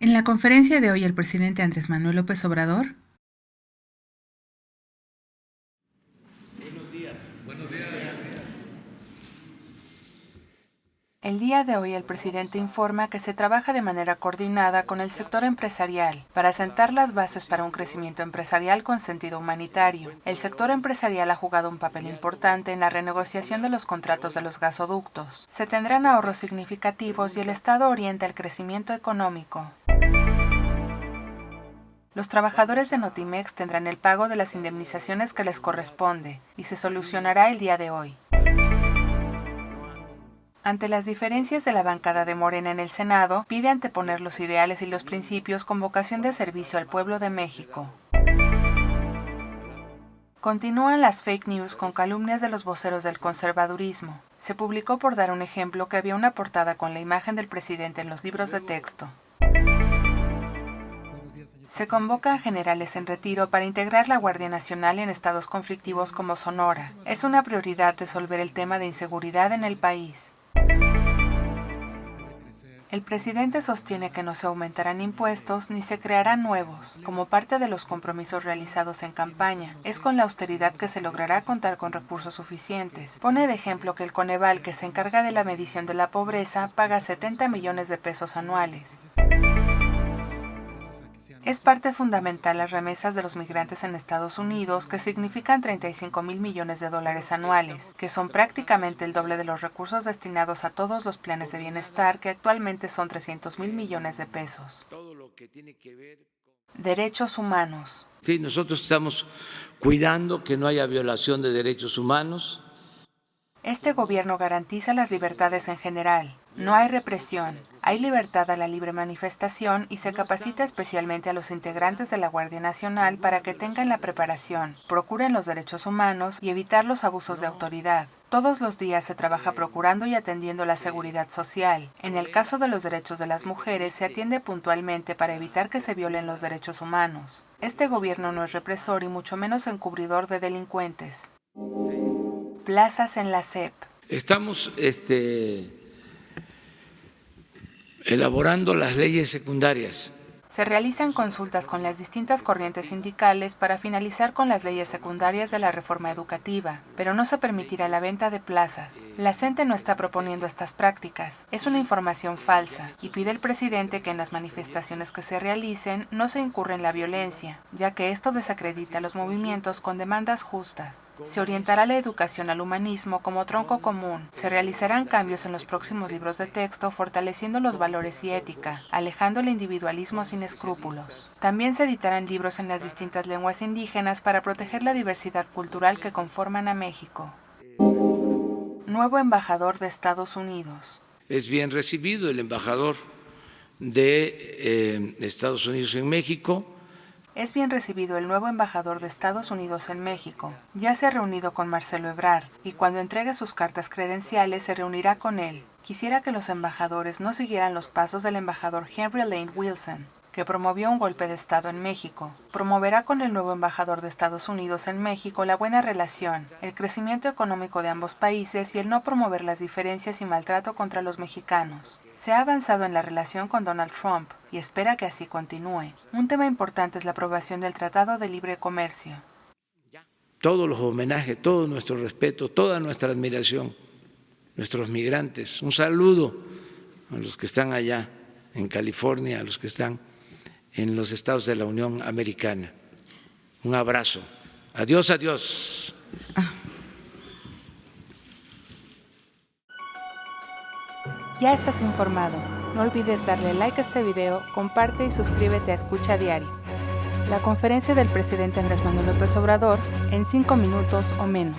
En la conferencia de hoy, el presidente Andrés Manuel López Obrador El día de hoy el presidente informa que se trabaja de manera coordinada con el sector empresarial para sentar las bases para un crecimiento empresarial con sentido humanitario. El sector empresarial ha jugado un papel importante en la renegociación de los contratos de los gasoductos. Se tendrán ahorros significativos y el Estado orienta el crecimiento económico. Los trabajadores de Notimex tendrán el pago de las indemnizaciones que les corresponde y se solucionará el día de hoy. Ante las diferencias de la bancada de Morena en el Senado, pide anteponer los ideales y los principios con vocación de servicio al pueblo de México. Continúan las fake news con calumnias de los voceros del conservadurismo. Se publicó, por dar un ejemplo, que había una portada con la imagen del presidente en los libros de texto. Se convoca a generales en retiro para integrar la Guardia Nacional en estados conflictivos como Sonora. Es una prioridad resolver el tema de inseguridad en el país. El presidente sostiene que no se aumentarán impuestos ni se crearán nuevos, como parte de los compromisos realizados en campaña. Es con la austeridad que se logrará contar con recursos suficientes. Pone de ejemplo que el Coneval, que se encarga de la medición de la pobreza, paga 70 millones de pesos anuales. Es parte fundamental las remesas de los migrantes en Estados Unidos, que significan 35,000 millones de dólares anuales, que son prácticamente el doble de los recursos destinados a todos los planes de bienestar, que actualmente son 300,000 millones de pesos. Derechos humanos. Sí, nosotros estamos cuidando que no haya violación de derechos humanos. Este gobierno garantiza las libertades en general. No hay represión, hay libertad a la libre manifestación y se capacita especialmente a los integrantes de la Guardia Nacional para que tengan la preparación, procuren los derechos humanos y evitar los abusos de autoridad. Todos los días se trabaja procurando y atendiendo la seguridad social. En el caso de los derechos de las mujeres, se atiende puntualmente para evitar que se violen los derechos humanos. Este gobierno no es represor y mucho menos encubridor de delincuentes. Plazas en la SEP. Estamos elaborando las leyes secundarias. Se realizan consultas con las distintas corrientes sindicales para finalizar con las leyes secundarias de la reforma educativa, pero no se permitirá la venta de plazas. La CENTE no está proponiendo estas prácticas, es una información falsa, y pide el presidente que en las manifestaciones que se realicen no se incurra en la violencia, ya que esto desacredita los movimientos con demandas justas. Se orientará la educación al humanismo como tronco común, se realizarán cambios en los próximos libros de texto fortaleciendo los valores y ética, alejando el individualismo sin escrúpulos. También se editarán libros en las distintas lenguas indígenas para proteger la diversidad cultural que conforman a México. Nuevo embajador de Estados Unidos. Es bien recibido el embajador de Estados Unidos en México. Es bien recibido el nuevo embajador de Estados Unidos en México. Ya se ha reunido con Marcelo Ebrard y cuando entregue sus cartas credenciales se reunirá con él. Quisiera que los embajadores no siguieran los pasos del embajador Henry Lane Wilson, que promovió un golpe de Estado en México. Promoverá con el nuevo embajador de Estados Unidos en México la buena relación, el crecimiento económico de ambos países y el no promover las diferencias y maltrato contra los mexicanos. Se ha avanzado en la relación con Donald Trump y espera que así continúe. Un tema importante es la aprobación del Tratado de Libre Comercio. Todos los homenajes, todo nuestro respeto, toda nuestra admiración, nuestros migrantes. Un saludo a los que están allá en California, a los que están en los estados de la Unión Americana. Un abrazo. Adiós, adiós. Ya estás informado. No olvides darle like a este video, comparte y suscríbete a Escucha Diario. La conferencia del presidente Andrés Manuel López Obrador en 5 minutos o menos.